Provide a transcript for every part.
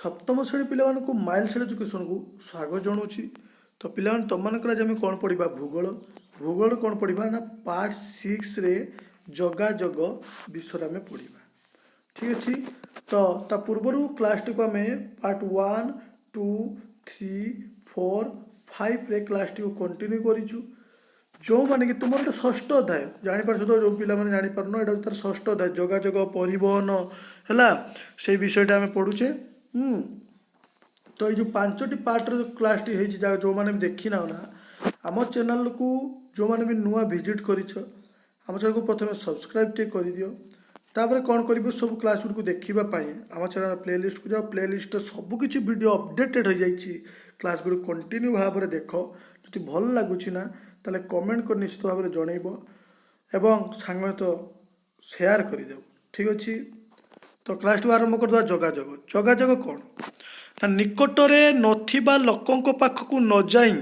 सप्तम श्रेणी पिलाମାନଙ୍କୁ ମାଇଲ୍ସ ଏଜୁକେସନକୁ ସ୍ୱାଗତ ଜଣାଉଛି। ତ ପିଲାମାନେ ତମମାନଙ୍କର ଆଜି ଆମେ କ'ଣ ପଢ଼ିବା? ଭୂଗୋଳ। ଭୂଗୋଳ କ'ଣ ପଢ଼ିବା ନା ପାର୍ଟ 6ରେ ଯୋଗାଯୋଗ ବିଷୟରେ ଆମେ ପଢ଼ିବା। ଠିକ୍ ଅଛି। ତ ତା ପୂର୍ବରୁ କ୍ଲାସ୍ଟିକୁ ଆମେ ପାର୍ଟ 1, 2, 3, 4, 5ରେ କ୍ଲାସ୍ଟିକୁ କଣ୍ଟିନ୍ୟୁ କରିଛୁ। ଯେଉଁମାନେ କି ତୁମର ଗୋଟେ ଷଷ୍ଠ ଅଧ୍ୟାୟ ଜାଣିପାରୁଛ ତ, ଯେଉଁ ପିଲାମାନେ ଜାଣିପାରୁନ ଏଇଟା ତାର ଷଷ୍ଠ ଅଧ୍ୟାୟ ଯୋଗାଯୋଗ ପରିବହନ ହେଲା, ସେଇ ବିଷୟଟା ଆମେ ପଢ଼ୁଛେ। ତ ଏଇ ଯେଉଁ 5ଟି ପାର୍ଟର କ୍ଲାସ୍ଟି ହେଇଛି, ଯାହା ଯେଉଁମାନେ ବି ଦେଖିନାଉ ନା, ଆମ ଚ୍ୟାନେଲକୁ ଯେଉଁମାନେ ବି ନୂଆ ଭିଜିଟ୍ କରିଛ ଆମ ଚ୍ୟାନେଲକୁ ପ୍ରଥମେ ସବସ୍କ୍ରାଇବ୍ ଟିକେ କରିଦିଅ। ତାପରେ କ'ଣ କରିବ, ସବୁ କ୍ଲାସ୍ ଗୁଡ଼ିକୁ ଦେଖିବା ପାଇଁ ଆମ ଚ୍ୟାନେଲ ପ୍ଲେଲିଷ୍ଟକୁ ଯାଅ। ପ୍ଲେଲିଷ୍ଟରେ ସବୁକିଛି ଭିଡ଼ିଓ ଅପଡ଼େଟେଡ଼ ହୋଇଯାଇଛି। କ୍ଲାସ୍ ଗୁଡ଼ିକୁ କଣ୍ଟିନ୍ୟୁ ଭାବରେ ଦେଖ। ଯଦି ଭଲ ଲାଗୁଛି ନା ତାହେଲେ କମେଣ୍ଟ କରି ନିଶ୍ଚିତ ଭାବରେ ଜଣେଇବ ଏବଂ ସାଙ୍ଗମାନେ ତ ସେୟାର କରିଦେବ। ଠିକ୍ ଅଛି। ତ କ୍ଲାସ୍ଟିକୁ ଆରମ୍ଭ କରିଦେବା। ଯୋଗାଯୋଗ। ଯୋଗାଯୋଗ କ'ଣ ନା ନିକଟରେ ନଥିବା ଲୋକଙ୍କ ପାଖକୁ ନ ଯାଇ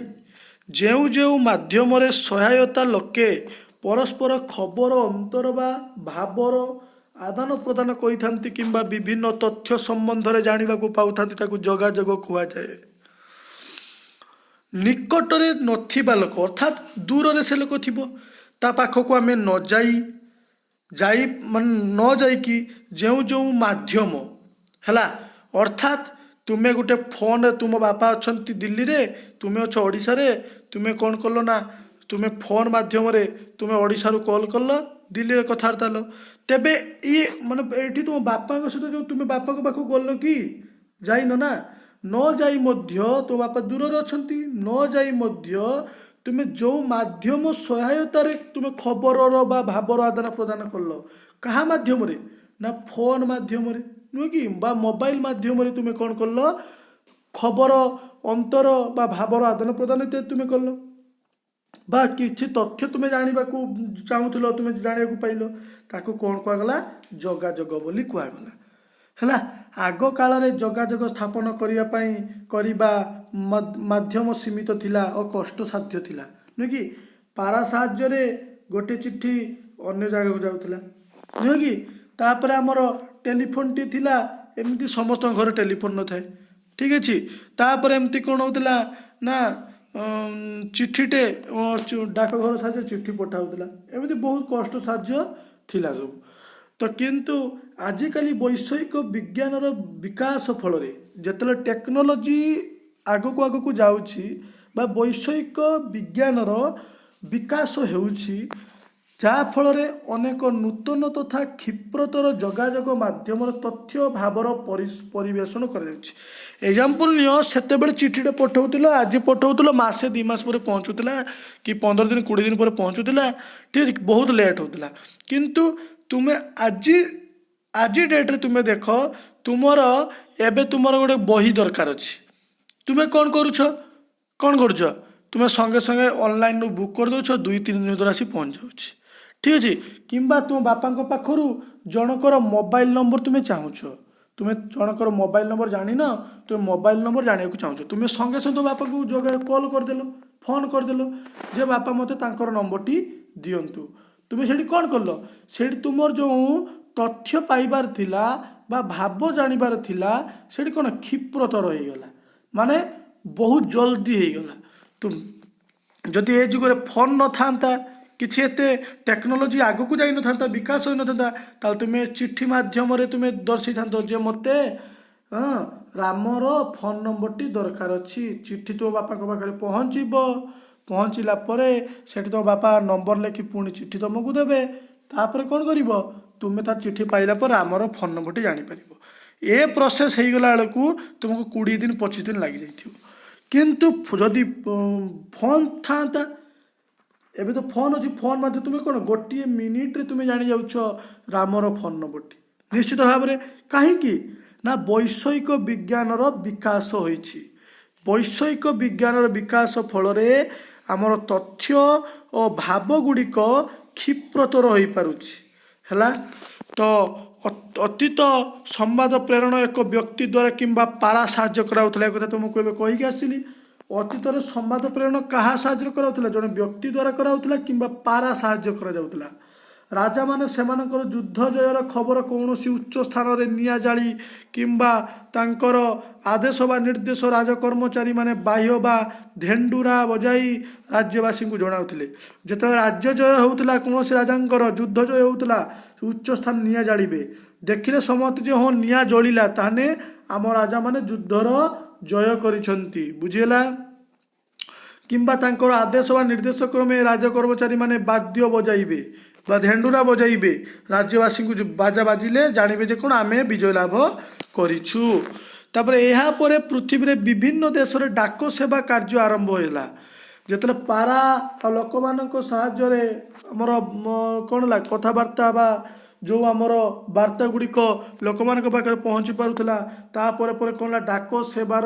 ଯେଉଁ ଯେଉଁ ମାଧ୍ୟମରେ ସହାୟତା ଲୋକେ ପରସ୍ପର ଖବର ଅନ୍ତର ବା ଭାବର ଆଦାନ ପ୍ରଦାନ କରିଥାନ୍ତି କିମ୍ବା ବିଭିନ୍ନ ତଥ୍ୟ ସମ୍ବନ୍ଧରେ ଜାଣିବାକୁ ପାଉଥାନ୍ତି ତାକୁ ଯୋଗାଯୋଗ କୁହାଯାଏ। ନିକଟରେ ନଥିବା ଲୋକ ଅର୍ଥାତ୍ ଦୂରରେ ସେ ଲୋକ ଥିବ, ତା ପାଖକୁ ଆମେ ନ ଯାଇକି ଯେଉଁ ଯେଉଁ ମାଧ୍ୟମ ହେଲା, ଅର୍ଥାତ୍ ତୁମେ ଗୋଟେ ଫୋନରେ, ତୁମ ବାପା ଅଛନ୍ତି ଦିଲ୍ଲୀରେ, ତୁମେ ଅଛ ଓଡ଼ିଶାରେ, ତୁମେ କ'ଣ କଲ ନା ତୁମେ ଫୋନ୍ ମାଧ୍ୟମରେ ତୁମେ ଓଡ଼ିଶାରୁ କଲ୍ କଲ, ଦିଲ୍ଲୀରେ କଥାବାର୍ତ୍ତା ହେଲ। ତେବେ ଇଏ ମାନେ ଏଇଠି ତୁମ ବାପାଙ୍କ ସହିତ ଯେଉଁ ତୁମେ ବାପାଙ୍କ ପାଖକୁ ଗଲ କି ଯାଇନ ନା, ନ ଯାଇ ମଧ୍ୟ ତୁମ ବାପା ଦୂରରେ ଅଛନ୍ତି, ନ ଯାଇ ମଧ୍ୟ ତୁମେ ଯେଉଁ ମାଧ୍ୟମ ସହାୟତାରେ ତୁମେ ଖବରର ବା ଭାବର ଆଦାନ ପ୍ରଦାନ କଲ, କାହା ମାଧ୍ୟମରେ ନା ଫୋନ୍ ମାଧ୍ୟମରେ ନୁହେଁ କି, ବା ମୋବାଇଲ ମାଧ୍ୟମରେ ତୁମେ କ'ଣ କଲ, ଖବର ଅନ୍ତର ବା ଭାବର ଆଦାନ ପ୍ରଦାନ ଇତ୍ୟାଦି ତୁମେ କଲ, ବା କିଛି ତଥ୍ୟ ତୁମେ ଜାଣିବାକୁ ଚାହୁଁଥିଲ, ତୁମେ ଜାଣିବାକୁ ପାଇଲ, ତାକୁ କ'ଣ କୁହାଗଲା? ଯୋଗାଯୋଗ ବୋଲି କୁହାଗଲା। ହେଲା। ଆଗ କାଳରେ ଯୋଗାଯୋଗ ସ୍ଥାପନ କରିବା ମାଧ୍ୟମ ସୀମିତ ଥିଲା ଓ କଷ୍ଟସାଧ୍ୟ ଥିଲା, ନୁହେଁ କି। ପାରା ସାହାଯ୍ୟରେ ଗୋଟେ ଚିଠି ଅନ୍ୟ ଜାଗାକୁ ଯାଉଥିଲା, ନୁହେଁ କି। ତାପରେ ଆମର ଟେଲିଫୋନ୍ଟି ଥିଲା, ଏମିତି ସମସ୍ତଙ୍କ ଘରେ ଟେଲିଫୋନ୍ ନଥାଏ। ଠିକ୍ ଅଛି। ତାପରେ ଏମିତି କ'ଣ ହେଉଥିଲା ନା ଚିଠିଟେ ଡାକଘର ସାହାଯ୍ୟରେ ଚିଠି ପଠାଉଥିଲା, ଏମିତି ବହୁତ କଷ୍ଟ ସାହାଯ୍ୟ ଥିଲା ସବୁ। ତ କିନ୍ତୁ ଆଜିକାଲି ବୈଷୟିକ ବିଜ୍ଞାନର ବିକାଶ ଫଳରେ ଯେତେବେଳେ ଟେକ୍ନୋଲୋଜି ଆଗକୁ ଆଗକୁ ଯାଉଛି ବା ବୈଷୟିକ ବିଜ୍ଞାନର ବିକାଶ ହେଉଛି, ଯାହାଫଳରେ ଅନେକ ନୂତନ ତଥା କ୍ଷିପ୍ରତର ଯୋଗାଯୋଗ ମାଧ୍ୟମରେ ତଥ୍ୟ ଭାବର ପରିବେଷଣ କରାଯାଉଛି। ଏକ୍ଜାମ୍ପଲ୍ ନିଅ, ସେତେବେଳେ ଚିଠିଟା ପଠାଉଥିଲ, ଆଜି ପଠାଉଥିଲ, ମାସେ 2 ମାସ ପରେ ପହଞ୍ଚୁଥିଲା କି 15 ଦିନ 20 ଦିନ ପରେ ପହଞ୍ଚୁଥିଲା। ଠିକ୍ ଅଛି, ବହୁତ ଲେଟ୍ ହେଉଥିଲା। କିନ୍ତୁ ତୁମେ ଆଜି ଡେଟ୍ରେ ତୁମେ ଦେଖ, ଏବେ ତୁମର ଗୋଟେ ବହି ଦରକାର ଅଛି, ତୁମେ କ'ଣ କରୁଛ? ତୁମେ ସଙ୍ଗେ ସଙ୍ଗେ ଅନଲାଇନ୍ରୁ ବୁକ୍ କରିଦେଉଛ, 2-3 ଦିନ ଭିତରେ ଆସି ପହଞ୍ଚି ଯାଉଛି। ଠିକ୍ ଅଛି। କିମ୍ବା ତୁମ ବାପାଙ୍କ ପାଖରୁ ଜଣଙ୍କର ମୋବାଇଲ ନମ୍ବର ତୁମେ ଚାହୁଁଛ, ତୁମେ ଜଣଙ୍କର ମୋବାଇଲ ନମ୍ବର ଜାଣିନ, ତୁମେ ମୋବାଇଲ ନମ୍ବର ଜାଣିବାକୁ ଚାହୁଁଛ, ତୁମେ ସଙ୍ଗେ ସଙ୍ଗେ ବାପାଙ୍କୁ କଲ୍ କରିଦେଲ, ଫୋନ୍ କରିଦେଲ ଯେ ବାପା ମୋତେ ତାଙ୍କର ନମ୍ବରଟି ଦିଅନ୍ତୁ। ତୁମେ ସେଇଠି କ'ଣ କଲ? ସେଇଠି ତୁମର ଯେଉଁ ତଥ୍ୟ ପାଇବାର ଥିଲା ବା ଭାବ ଜାଣିବାର ଥିଲା, ସେଇଠି କ'ଣ କ୍ଷିପ୍ରତର ହେଇଗଲା, ମାନେ ବହୁତ ଜଲ୍ଦି ହେଇଗଲା। ଯଦି ଏ ଯୁଗରେ ଫୋନ୍ ନଥାନ୍ତା, କିଛି ଏତେ ଟେକ୍ନୋଲୋଜି ଆଗକୁ ଯାଇନଥାନ୍ତା, ବିକାଶ ହୋଇନଥାନ୍ତା, ତାହେଲେ ତୁମେ ଚିଠି ମାଧ୍ୟମରେ ତୁମେ ଦର୍ଶାଇଥାନ୍ତ ଯେ ମୋତେ ରାମର ଫୋନ୍ ନମ୍ବରଟି ଦରକାର ଅଛି। ଚିଠି ତୁମ ବାପାଙ୍କ ପାଖରେ ପହଞ୍ଚିବ, ପହଞ୍ଚିଲା ପରେ ସେଠି ତୁମ ବାପା ନମ୍ବର ଲେଖି ପୁଣି ଚିଠି ତୁମକୁ ଦେବେ। ତାପରେ କ'ଣ କରିବ? ତୁମେ ତା ଚିଠି ପାଇଲା ପରେ ଆମର ଫୋନ୍ ନମ୍ବରଟି ଜାଣିପାରିବ। ଏ ପ୍ରୋସେସ୍ ହେଇଗଲା ବେଳକୁ ତୁମକୁ 20 ଦିନ 25 ଦିନ ଲାଗିଯାଇଥିବ। କିନ୍ତୁ ଯଦି ଫୋନ୍ ଥାନ୍ତା, ଏବେ ତ ଫୋନ୍ ଅଛି, ଫୋନ୍ ମାଧ୍ୟମରେ ତୁମେ କ'ଣ ଗୋଟିଏ ମିନିଟ୍ରେ ତୁମେ ଜାଣିଯାଉଛ ରାମର ଫୋନ୍ ନମ୍ବରଟି। ନିଶ୍ଚିତ ଭାବରେ କାହିଁକି ନା ବୈଷୟିକ ବିଜ୍ଞାନର ବିକାଶ ହୋଇଛି। ବୈଷୟିକ ବିଜ୍ଞାନର ବିକାଶ ଫଳରେ ଆମର ତଥ୍ୟ ଓ ଭାବ ଗୁଡ଼ିକ କ୍ଷିପ୍ରତର ହୋଇପାରୁଛି। ହେଲା। ତ ଅତୀତ ସମ୍ବାଦ ପ୍ରେରଣ ଏକ ବ୍ୟକ୍ତି ଦ୍ୱାରା କିମ୍ବା ପାରା ସାହାଯ୍ୟ କରାଯାଉଥିଲା। ଏ କଥା ତୁମକୁ ଏବେ କହିକି ଆସିଲି। ଅତୀତରେ ସମ୍ବାଦ ପ୍ରେରଣ କାହା ସାହାଯ୍ୟରେ କରାଯାଉଥିଲା? ଜଣେ ବ୍ୟକ୍ତି ଦ୍ୱାରା କରାଯାଉଥିଲା କିମ୍ବା ପାରା ସାହାଯ୍ୟ କରାଯାଉଥିଲା। राजा माने सेमानकर युद्ध जयर खबर कौन उच्च स्थान रे निया जाली किंबा तांकर आदेश बा निर्देश राजकर्मचारी माने बाह्य बा धेंडुरा बजाई राज्यवासी को जनाउथिले। जेतेबेले राज्य जय होउतला कौन राजांकर युद्ध जय होउतला उच्च स्थान निया जालिबे देखिले समस्त जे हाँ निया जलिला ताने आम राजा माने युद्धर जय करिसंती बुझिला। किंबा तांकर आदेश व निर्देश क्रमे राजकर्मचारी माने वाद्य बजाइबे बा धेंडुरा बजाइबे राज्यवासी को बाजा बाजिले जानिबे जे कोन आमे विजय लाभ करिछु। तापरे एहा परे पृथ्वी रे विभिन्न देश रे डाक सेवा कार्य आरंभ होला। जेतले पारा लोक मानक साहाय्य रे हमर कोन ला कथावार्ता बा जो आमर वार्ता गुड़िक लोक मान पाखे पहुँची पारुला तापर पर कौन ला डाक सेवार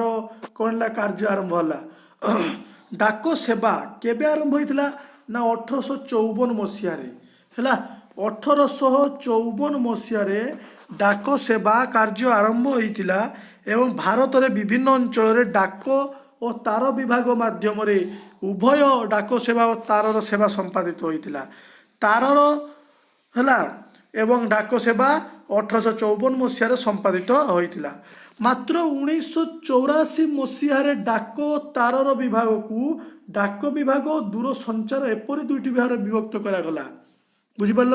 कौन ला कार्य आरंभ होला। डाक सेवा केबे आरंभ होइतिला ना 1854 मसीह रे हैला 1854 मसीह रे डाक सेवा कार्य आरंभ होइतिला एवं भारत रे विभिन्न अंचल रे डाक और तार विभाग माध्यम रे उभय डाक सेवा और तारर सेवा संपादित होइतिला। तारर हैला एवं डाक सेवा 1854 मसीह संपादित होइतिला। मात्र 1984 मसीह डाक तारर विभाग को डाक विभाग और दूरसंचार एपरी दुईटी विभाग विभक्त करागला बुझिपार।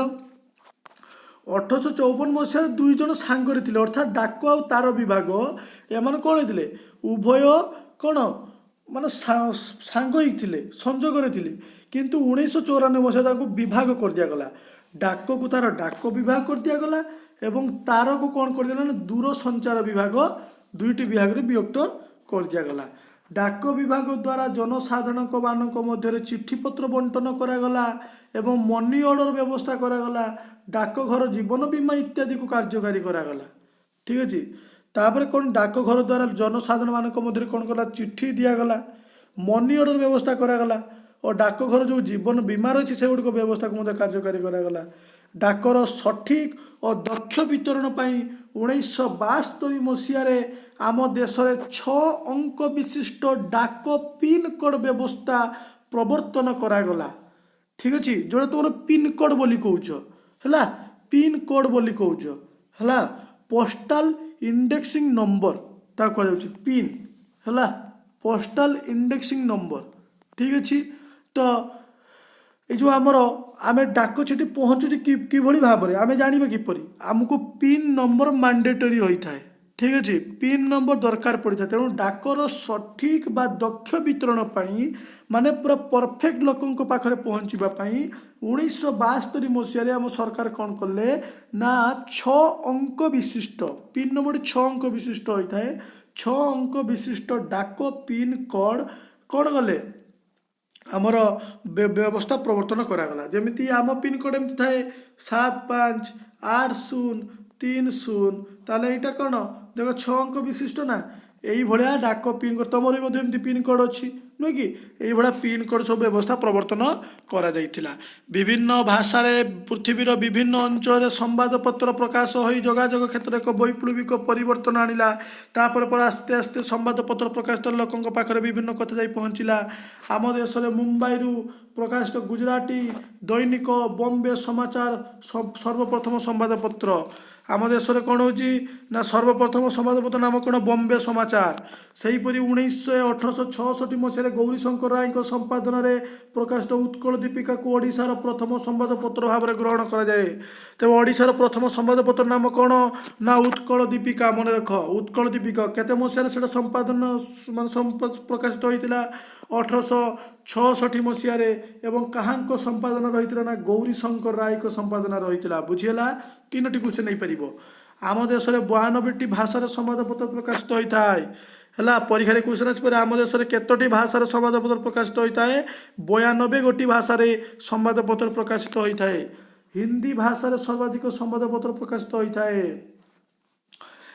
1854 मसीह दुई जन सांगरे थिले अर्थात डाक और तार विभाग एमान कौन होते उभय कौन माने सांग होते संजोग थिले किंतु 1994 मसीह विभाग कर दिगला। डाक को तार डाक विभाग कर दिगला एवं तार को कौन कर दिया दूरसंचार विभाग दुईटी विभाग रे विभक्त कर दिगला। डाक विभाग द्वारा जनसाधारण मानक मध्य चिठी पत्र बंटन करागला एवं मनी ऑर्डर व्यवस्था करागला। डाकघर जीवन बीमा इत्यादि को कार्यकारी करागला। ठीक अच्छे तापर कौन डाकघर द्वारा जनसाधारण मानक मध्य कौन कला चिठी दिगला मनी ऑर्डर व्यवस्था करागला और डाकघर जो जीवन बीमा रही से गुड़िक व्यवस्था को कार्यकारी करागला। डाकर सठिक और दक्ष वितरण पर 1972 मसीह आम देश में 6 अंक विशिष्ट डाक पिन कोड व्यवस्था प्रवर्तन करागला। ठीक अच्छे जो तुम पिन कोड बोली कौच है पिन कोड बोली कौच है पोस्टाल इंडेक्सिंग नंबर ता कह पिन है पोस्टाल इंडेक्सिंग नंबर। ठीक अच्छे तो ये जो आमर आम डाक चिठी पहुँचुची कि भाव में आम जाना किपरि आमको पिन नंबर मैंडेटरी होता है। ठीक अच्छे पिन नंबर दरकार पड़ता है तेणु डाकर सठिक बा दक्ष वितरण पाई माने पूरा परफेक्ट लोकों पाखे पहुँचापी 1972 मसीह आम सरकार कौन कले ना 6 अंक विशिष्ट पिन नंबर 6 अंक विशिष्ट होता है 6 अंक विशिष्ट डाक पिन कोड कौन गले आमर व्यवस्था प्रवर्तन करागला। जमीती आम पिन कोड एमती थाए 758030 ताले एटा कौन देख 6 अंक विशिष्ट ना यही भाया डाक पिन कोड तुम भी पिन कोड अच्छी नुह कि यही भाया पिन कोड सब व्यवस्था प्रवर्तन करा जाइथिला। विभिन्न भाषा पृथ्वीर विभिन्न अंचल संवादपत्र प्रकाश हो जोगाजोग क्षेत्र एक वैप्लविक परिवर्तन आनिला। तापर पर आस्ते आस्ते संवादपत्र प्रकाशित लोकों पाखे विभिन्न कथा जाई पहुँचला। आम देश में मुंबई प्रकाशित गुजराटी दैनिक बॉम्बे समाचार सर्वप्रथम संवादपत्र आम देश में कौन हो सर्वप्रथम संवादपत्र नाम कौन बॉम्बे समाचार। सेहीपरि 1866 मसीह गौरीशंकर राय संपादन में प्रकाशित उत्कल दीपिका को ओडिशार प्रथम संवादपत्र भाव में ग्रहण कराए। तेज ओडिशार प्रथम संवादपत्र नाम कौन ना उत्कल दीपिका मन रख उत्कल दीपिका केते मसीह से संपादन मान प्रकाशित होता 1866 मसीह एवं कहाँ संपादन रही ना गौरीशंकर राय को संपादन रही बुझीला। 3टी क्वेश्चन नहीं पार आम देश में 92टी भाषार संवादपत्र प्रकाशित होता है है परीक्षा क्वेश्चन आसपर आम देश में केतोटी भाषार संवादपत्र प्रकाशित होता है 92 गोटी भाषार संवादपत्र प्रकाशित होता है। हिंदी भाषा सर्वाधिक संवादपत्र प्रकाशित होता है।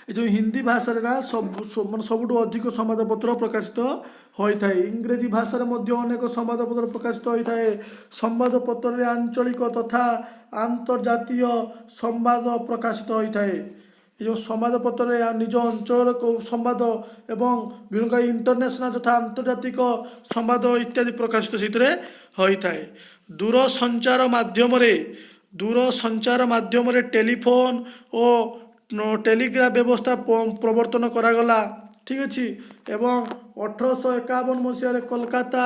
जो हिंदी भाषा ना सबुठ अधिक संवादपत्र प्रकाशित होता है। इंग्रेजी भाषा अनेक संवादपत्र प्रकाशित होता है। संवादपत्र आंचलिक तथा आंतर्जातीय संवाद प्रकाशित होता है। जो संवादपत्र निज अंचल संवाद एवं विभिन्न इंटरनेशनल तथा आंतर्जातिक संवाद इत्यादि प्रकाशित से होता है। दूरसंचार माध्यम ଦୂରସଞ୍ଚାର ମାଧ୍ୟମରେ ଟେଲିଫୋନ୍ ଓ ଟେଲିଗ୍ରାଫ ବ୍ୟବସ୍ଥା ପ୍ରବର୍ତ୍ତନ କରାଗଲା। ଠିକ୍ ଅଛି। ଏବଂ 1851 ମସିହାରେ କୋଲକାତା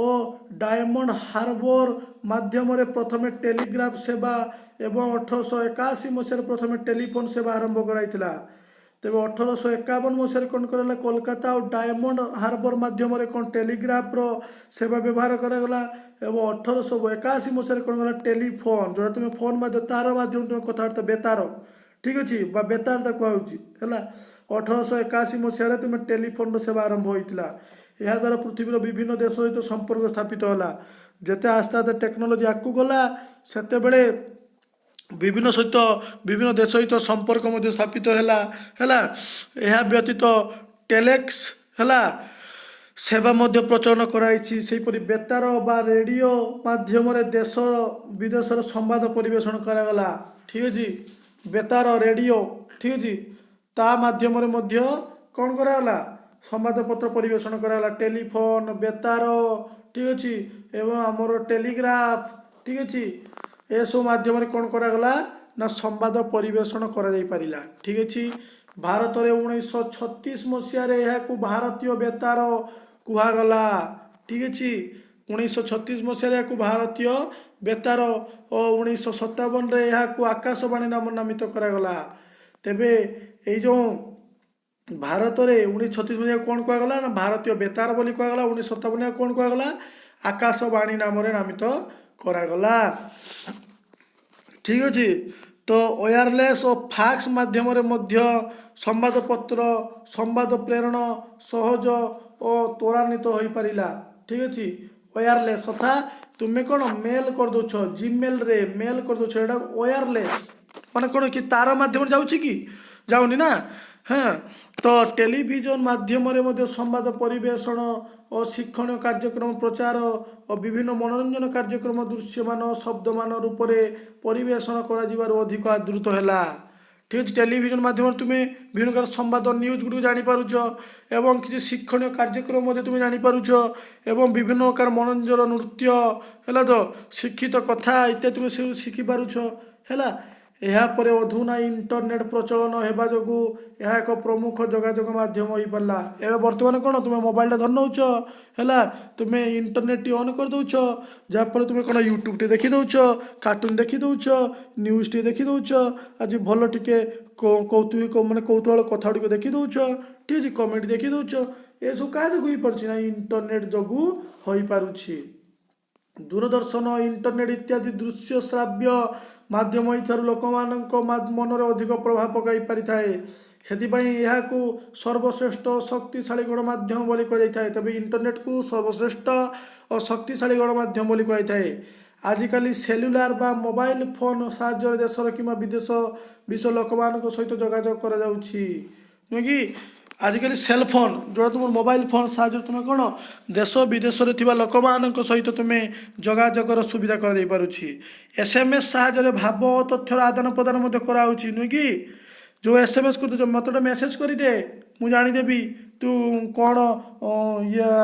ଓ ଡାୟମଣ୍ଡ ହାର୍ବର ମାଧ୍ୟମରେ ପ୍ରଥମେ ଟେଲିଗ୍ରାଫ ସେବା ଏବଂ 1881 ମସିହାରେ ପ୍ରଥମେ ଟେଲିଫୋନ୍ ସେବା ଆରମ୍ଭ କରାଯାଇଥିଲା। ତେବେ 1851 ମସିହାରେ କ'ଣ କରାଗଲା, କୋଲକାତା ଓ ଡାୟମଣ୍ଡ ହାର୍ବର ମାଧ୍ୟମରେ କ'ଣ ଟେଲିଗ୍ରାଫର ସେବା ବ୍ୟବହାର କରାଗଲା। ଏବଂ 1881 ମସିହାରେ କ'ଣ କଲା, ଟେଲିଫୋନ୍, ଯେଉଁଟା ତୁମେ ଫୋନ୍ ମାଧ୍ୟମ ତାର ମାଧ୍ୟମରେ ତୁମେ କଥାବାର୍ତ୍ତା, ବେତାର, ଠିକ୍ ଅଛି, ବା ବେତାର ତାକୁ କୁହାଯାଉଛି ହେଲା। 1881 ମସିହାରେ ତୁମେ ଟେଲିଫୋନ୍ର ସେବା ଆରମ୍ଭ ହୋଇଥିଲା। ଏହାଦ୍ୱାରା ପୃଥିବୀର ବିଭିନ୍ନ ଦେଶ ସହିତ ସମ୍ପର୍କ ସ୍ଥାପିତ ହେଲା। ଯେତେ ଆସ୍ତେ ଆସ୍ତେ ଟେକ୍ନୋଲୋଜି ଆଗକୁ ଗଲା ସେତେବେଳେ ବିଭିନ୍ନ ଦେଶ ସହିତ ସମ୍ପର୍କ ମଧ୍ୟ ସ୍ଥାପିତ ହେଲା। ଏହା ବ୍ୟତୀତ ଟେଲେକ୍ସ ହେଲା ସେବା ମଧ୍ୟ ପ୍ରଚଳନ କରାଯାଇଛି। ସେହିପରି ବେତାର ବା ରେଡ଼ିଓ ମାଧ୍ୟମରେ ଦେଶ ବିଦେଶର ସମ୍ବାଦ ପରିବେଷଣ କରାଗଲା। ଠିକ୍ ଅଛି। ବେତାର, ରେଡ଼ିଓ, ଠିକ୍ ଅଛି, ତା ମାଧ୍ୟମରେ ମଧ୍ୟ କ'ଣ କରାଗଲା, ସମ୍ବାଦପତ୍ର ପରିବେଷଣ କରାଗଲା। ଟେଲିଫୋନ୍, ବେତାର, ଠିକ୍ ଅଛି, ଏବଂ ଆମର ଟେଲିଗ୍ରାଫ, ଠିକ୍ ଅଛି, ଏସବୁ ମାଧ୍ୟମରେ କ'ଣ କରାଗଲା ନା ସମ୍ବାଦ ପରିବେଷଣ କରାଯାଇପାରିଲା। ଠିକ୍ ଅଛି। ଭାରତରେ 1936 ମସିହାରେ ଏହାକୁ ଭାରତୀୟ ବେତାର କୁହାଗଲା। ଠିକ୍ ଅଛି। 1936 ମସିହାରେ ଏହାକୁ ଭାରତୀୟ ବେତାର ଓ 1957ରେ ଏହାକୁ ଆକାଶବାଣୀ ନାମିତ କରାଗଲା। ତେବେ ଏଇ ଯେଉଁ ଭାରତରେ 1936 ମସିହାକୁ କ'ଣ କୁହାଗଲା ନା ଭାରତୀୟ ବେତାର ବୋଲି କୁହାଗଲା। 1957 କ'ଣ କୁହାଗଲା, ଆକାଶବାଣୀ ନାମରେ ନାମିତ କରାଗଲା। ଠିକ୍ ଅଛି। ତ ୱାୟାରଲେସ୍ ଓ ଫାକ୍ସ ମାଧ୍ୟମରେ ମଧ୍ୟ ସମ୍ବାଦପତ୍ର ସମ୍ବାଦ ପ୍ରେରଣ ସହଜ ଓ ତ୍ୱରାନ୍ୱିତ ହୋଇପାରିଲା। ଠିକ୍ ଅଛି। ୱାୟାରଲେସ୍ ତଥା ତୁମେ କ'ଣ ମେଲ୍ କରିଦେଉଛ, ଜିମେଲ୍ରେ ମେଲ୍ କରିଦେଉଛ, ଏଇଟା ୱାୟାରଲେସ୍ ମାନେ କ'ଣ କି ତାର ମାଧ୍ୟମରେ ଯାଉଛି କି, ଯାଉନି ନା। ତ ଟେଲିଭିଜନ ମାଧ୍ୟମରେ ମଧ୍ୟ ସମ୍ବାଦ ପରିବେଷଣ ଓ ଶିକ୍ଷଣୀୟ କାର୍ଯ୍ୟକ୍ରମ ପ୍ରଚାର ଓ ବିଭିନ୍ନ ମନୋରଞ୍ଜନ କାର୍ଯ୍ୟକ୍ରମ ଦୃଶ୍ୟମାନ ଶବ୍ଦମାନ ରୂପରେ ପରିବେଷଣ କରାଯିବାରୁ ଅଧିକ ଆଦୃତ ହେଲା। ଠିକ୍ ଅଛି। ଟେଲିଭିଜନ ମାଧ୍ୟମରେ ତୁମେ ବିଭିନ୍ନ ପ୍ରକାର ସମ୍ବାଦ ନ୍ୟୁଜ୍ ଗୁଡ଼ିକୁ ଜାଣିପାରୁଛ ଏବଂ କିଛି ଶିକ୍ଷଣୀୟ କାର୍ଯ୍ୟକ୍ରମ ମଧ୍ୟ ତୁମେ ଜାଣିପାରୁଛ ଏବଂ ବିଭିନ୍ନ ପ୍ରକାର ମନୋରଞ୍ଜନ ନୃତ୍ୟ ହେଲା, ତ ଶିକ୍ଷିତ କଥା ଇତ୍ୟାଦି ତୁମେ ଶିଖିପାରୁଛ ହେଲା। ଏହାପରେ ଅଧୁନା ଇଣ୍ଟରନେଟ୍ ପ୍ରଚଳନ ହେବା ଯୋଗୁଁ ଏହା ଏକ ପ୍ରମୁଖ ଯୋଗାଯୋଗ ମାଧ୍ୟମ ହୋଇପାରିଲା। ଏବେ ବର୍ତ୍ତମାନ କ'ଣ ତୁମେ ମୋବାଇଲଟା ଧରି ନେଉଛ ହେଲା, ତୁମେ ଇଣ୍ଟରନେଟ୍ଟି ଅନ୍ କରିଦେଉଛ, ଯାହାଫଳରେ ତୁମେ କ'ଣ ୟୁଟ୍ୟୁବଟେ ଦେଖିଦେଉଛ, କାର୍ଟୁନ୍ ଦେଖିଦେଉଛ, ନ୍ୟୁଜ୍ଟି ଦେଖିଦେଉଛ, ଆଜି ଭଲ ଟିକେ କୌତୁହଳ କଥା ଗୁଡ଼ିକ ଦେଖିଦେଉଛ, ଠିକ୍ ଅଛି, କମେଡ଼ି ଦେଖିଦେଉଛ। ଏସବୁ କାହା ଯୋଗୁଁ ହୋଇପାରୁଛି ନା ଇଣ୍ଟରନେଟ୍ ଯୋଗୁଁ ହୋଇପାରୁଛି। ଦୂରଦର୍ଶନ, ଇଣ୍ଟରନେଟ୍ ଇତ୍ୟାଦି ଦୃଶ୍ୟ ଶ୍ରାବ୍ୟ ମାଧ୍ୟମ ଏଇଠାରୁ ଲୋକମାନଙ୍କ ମନରେ ଅଧିକ ପ୍ରଭାବ ପକାଇ ପାରିଥାଏ। ସେଥିପାଇଁ ଏହାକୁ ସର୍ବଶ୍ରେଷ୍ଠ ଶକ୍ତିଶାଳୀ ଗଣମାଧ୍ୟମ ବୋଲି କୁହାଯାଇଥାଏ। ତେବେ ଇଣ୍ଟରନେଟ୍କୁ ସର୍ବଶ୍ରେଷ୍ଠ ଓ ଶକ୍ତିଶାଳୀ ଗଣମାଧ୍ୟମ ବୋଲି କୁହାଯାଇଥାଏ। ଆଜିକାଲି ସେଲ୍ୟୁଲାର ବା ମୋବାଇଲ ଫୋନ୍ ସାହାଯ୍ୟରେ ଦେଶର କିମ୍ବା ବିଶ୍ୱ ଲୋକମାନଙ୍କ ସହିତ ଯୋଗାଯୋଗ କରାଯାଉଛି, ନୁହେଁ କି। ଆଜିକାଲି ସେଲ୍ଫୋନ୍, ଯେଉଁଟା ତୁମର ମୋବାଇଲ ଫୋନ୍ ସାହାଯ୍ୟରେ ତୁମେ କ'ଣ ଦେଶ ବିଦେଶରେ ଥିବା ଲୋକମାନଙ୍କ ସହିତ ତୁମେ ଯୋଗାଯୋଗର ସୁବିଧା କରାଯାଇପାରୁଛି। SMS ସାହାଯ୍ୟରେ ଭାବ ଓ ତଥ୍ୟର ଆଦାନ ପ୍ରଦାନ ମଧ୍ୟ କରାହେଉଛି, ନୁହେଁ କି। ଯେଉଁ SMS କରିଦେଉଛ, ମୋତେ ଗୋଟେ ମେସେଜ୍ କରିଦେ, ମୁଁ ଜାଣିଦେବି ତୁ କ'ଣ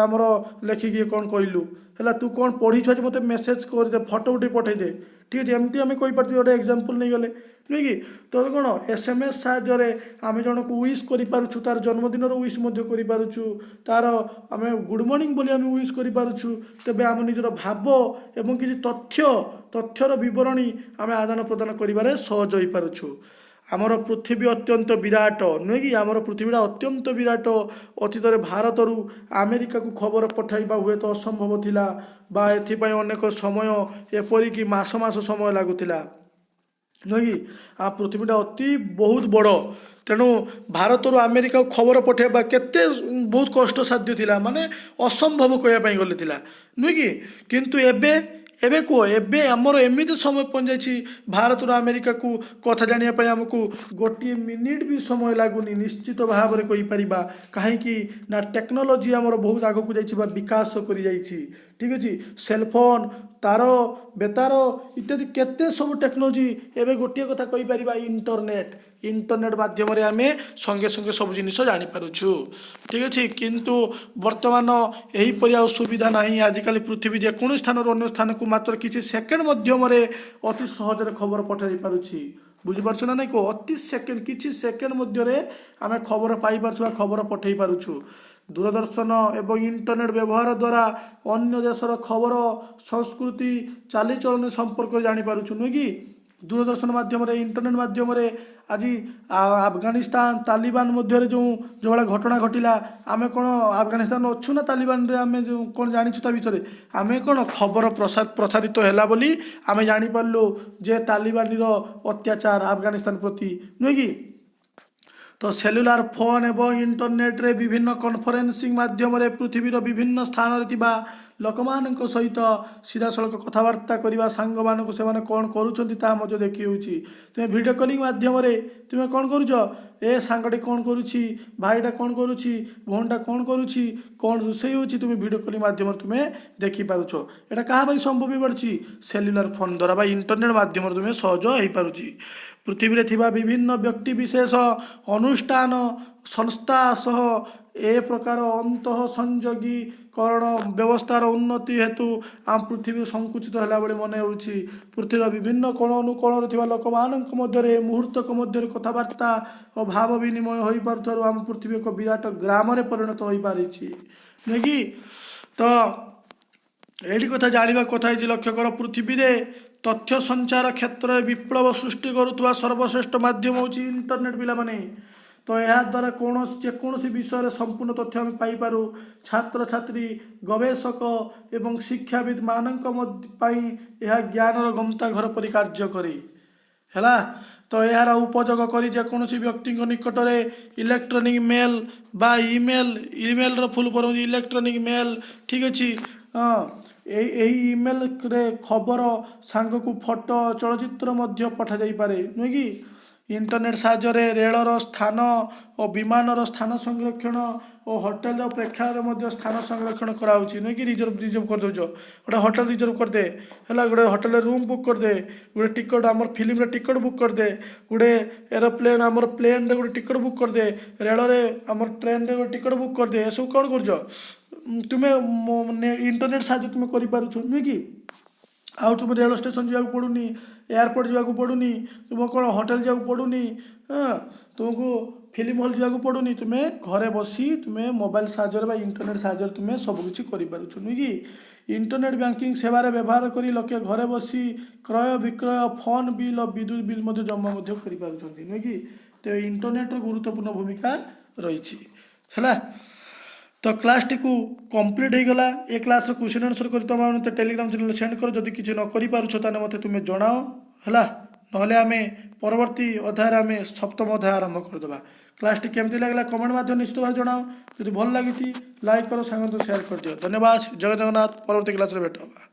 ଆମର ଲେଖିକି କ'ଣ କହିଲୁ ହେଲା, ତୁ କ'ଣ ପଢ଼ିଛୁ ଆଜି ମୋତେ ମେସେଜ୍ କରିଦେ, ଫଟୋ ଉଠେଇ ପଠାଇଦେ। ଠିକ୍ ଅଛି। ଏମିତି ଆମେ କହିପାରୁଛୁ, ଗୋଟେ ଏକ୍ଜାମ୍ପଲ୍ ନେଇଗଲେ, ନୁହେଁ କି। ତ କ'ଣ SMS ସାହାଯ୍ୟରେ ଆମେ ଜଣକୁ ୱିଶ୍ କରିପାରୁଛୁ, ତାର ଜନ୍ମଦିନର ୱିଶ୍ ମଧ୍ୟ କରିପାରୁଛୁ, ତାର ଆମେ ଗୁଡ଼୍ ମର୍ଣ୍ଣିଂ ବୋଲି ଆମେ ୱିଶ୍ କରିପାରୁଛୁ। ତେବେ ଆମ ନିଜର ଭାବ ଏବଂ କିଛି ତଥ୍ୟର ବିବରଣୀ ଆମେ ଆଦାନ ପ୍ରଦାନ କରିବାରେ ସହଜ ହୋଇପାରୁଛୁ। ଆମର ପୃଥିବୀ ଅତ୍ୟନ୍ତ ବିରାଟ, ନୁହେଁ କି। ଆମର ପୃଥିବୀଟା ଅତ୍ୟନ୍ତ ବିରାଟ। ଅତୀତରେ ଭାରତରୁ ଆମେରିକାକୁ ଖବର ପଠାଇବା ହୁଏତ ଅସମ୍ଭବ ଥିଲା ବା ଏଥିପାଇଁ ଅନେକ ସମୟ ଏପରିକି ମାସ ସମୟ ଲାଗୁଥିଲା, ନୁହେଁ କି। ଆମ ପୃଥିବୀଟା ବହୁତ ବଡ଼। ତେଣୁ ଭାରତରୁ ଆମେରିକାକୁ ଖବର ପଠାଇବା କେତେ ବହୁତ କଷ୍ଟସାଧ୍ୟ ଥିଲା, ମାନେ ଅସମ୍ଭବ କହିବା ପାଇଁ ଗଲେ ଥିଲା, ନୁହେଁ କି। କିନ୍ତୁ ଏବେ କୁହ, ଏବେ ଆମର ଏମିତି ସମୟ ପହଞ୍ଚାଇଛି ଭାରତରୁ ଆମେରିକାକୁ କଥା ଜାଣିବା ପାଇଁ ଆମକୁ ଗୋଟିଏ ମିନିଟ୍ ବି ସମୟ ଲାଗୁନି, ନିଶ୍ଚିତ ଭାବରେ କହିପାରିବା। କାହିଁକି ନା ଟେକ୍ନୋଲୋଜି ଆମର ବହୁତ ଆଗକୁ ଯାଇଛି ବା ବିକାଶ କରିଯାଇଛି। ଠିକ୍ ଅଛି। ସେଲ୍ଫୋନ୍, ତାର, ବେତାର ଇତ୍ୟାଦି କେତେ ସବୁ ଟେକ୍ନୋଲୋଜି। ଏବେ ଗୋଟିଏ କଥା କହିପାରିବା, ଇଣ୍ଟରନେଟ୍ ମାଧ୍ୟମରେ ଆମେ ସଙ୍ଗେ ସଙ୍ଗେ ସବୁ ଜିନିଷ ଜାଣିପାରୁଛୁ। ଠିକ୍ ଅଛି। କିନ୍ତୁ ବର୍ତ୍ତମାନ ଏହିପରି ଆଉ ସୁବିଧା ନାହିଁ। ଆଜିକାଲି ପୃଥିବୀ ଯେକୌଣସି ସ୍ଥାନରୁ ଅନ୍ୟ ସ୍ଥାନକୁ मात्र किसी सेकेंड मध्यम अति सहज खबर पठाई पारुछि बुझिपारछु ना नहीं को अति सेकेंड किसी सेकेंड मध्य आम खबर पाई पारछु खबर पठेई पारुछु दूरदर्शन एवं इंटरनेट व्यवहार द्वारा अन्य देशर खबर संस्कृति चालीचलन संपर्क जानी पारुछु नुहे कि दूरदर्शन माध्यम इंटरनेट माध्यम आज अफगानिस्तान तालिबान मध्य जो जो भाया घटना घटला आम कौन अफगानिस्तान अच्छु ना तालिबान आम जो कौन जाचु ता विषय आम कौन खबर प्रसारित है बोली आम जापारू जे तालिबान अत्याचार अफगानिस्तान प्रति नुहे कि तो सेलुलार फोन एवं इंटरनेट रे विभिन्न कॉन्फ्रेंसिंग माध्यम पृथ्वीर विभिन्न स्थान लोक मान सहित सीधा सड़क कथबार्ता करवा सांग मान से कौन कर देखी तुम्हें वीडियो कॉलिंग माध्यम तुम्हें कौन करुच ए सांगटी कौन करुच्ची भाईटा कौन करुच्ची भौणटा कौन करुच्ची कौन रोषे हो तुम्हें वीडियो कॉलिंग माध्यम तुम्हें देखिपारुछ एटा क्या संभव हो पार्टी सेलुलार फोन द्वारा इंटरनेट माध्यम तुम्हें सहज हो पारुछि पृथ्वी रे थिबा विभिन्न व्यक्ति विशेष अनुष्ठान संस्था सह ए प्रकार अंतः संयोगीकरण व्यवस्थार उन्नति हेतु आम पृथ्वी संकुचित है मन हो पृथ्वीर विभिन्न कोण अनुकोण लोक मान मुहूर्तक मध्य कथबार्ता और भाव विनिमय हो पार आम पृथ्वी एक विराट ग्राम परिणत हो पारी नुहे कि तो यही कथा जानवा कथा लक्ष्य कर पृथ्वी रे तथ्य संचार क्षेत्र में विप्लव सृष्टि करुवा सर्वश्रेष्ठ माध्यम हूँ इंटरनेट पिला माने तो यह द्वारा कौन जेकोसी विषय संपूर्ण तथ्य आम पाइपु छात्र छात्री गवेषक एवं शिक्षाविद मानक यह ज्ञानर गंता घर पर कार्य करे है तो यार उपयोग कर जेकोसी व्यक्ति निकट में इलेक्ट्रोनिक मेल बा email full form electronic mail ठीक अच्छे हाँ यही ईमेल रे खबर सांग को फोटो चलचित्र पठा जाई पारे नुहे कि इंटरनेट साहाय्य रेलर स्थान और विमानर स्थान संरक्षण और होटेल प्रेक्षालय स्थान संरक्षण कराऊँच नुहे कि रिजर्व कर दौ गोटे होटेल रिजर्व करदे है गोटे होटेल रूम बुक करदे गोटे टिकट आम फिल्म टिकट बुक करदे गोटे एरोप्लेन आम प्लेन गोटे टिकट बुक करदे रेल आम ट्रेन गोटे टिकट बुक करदे ये सब कौन कर तुम्हें इंटरनेट साहाय्य तुम्हें कर नुहे कि आउ तुम रेल स्टेशन जावाक पड़ूनी एयरपोर्ट जावाक पड़ूनी तुम कौन होटेल जावाक पड़ूनी हाँ तुमको फिल्म हॉल जावाक पड़ूनी तुम्हें घरे बसी तुम्हें मोबाइल साहाय्य इंटरनेट साहाय्य तुम्हें सबकिछि कर नुहे कि इंटरनेट बैंकिंग सेवार व्यवहार कर लोके घरे बसी क्रय विक्रय फोन बिल और विद्युत बिल जमा कर नुहे कि तो इंटरनेट गुरुत्वपूर्ण भूमिका रही है तो क्लास टी को कंप्लीट हो गला ए क्लास क्वेश्चन आंसर कर तुम मत टेलीग्राम चैनल सेंड कर जदि किसी न कर पारे मत तुम्हें जनाओ है ना आम परवर्ती अध्याय आम सप्तम अध्याय आरंभ करदे क्लास टी केमती लगला कमेंट माध्यम निश्चित भाव जनाओ जब भल लगी लाइक करो सांग तो शेयर कर दियो धन्यवाद जय जगन्नाथ परवर्ती क्लास भेट होगा।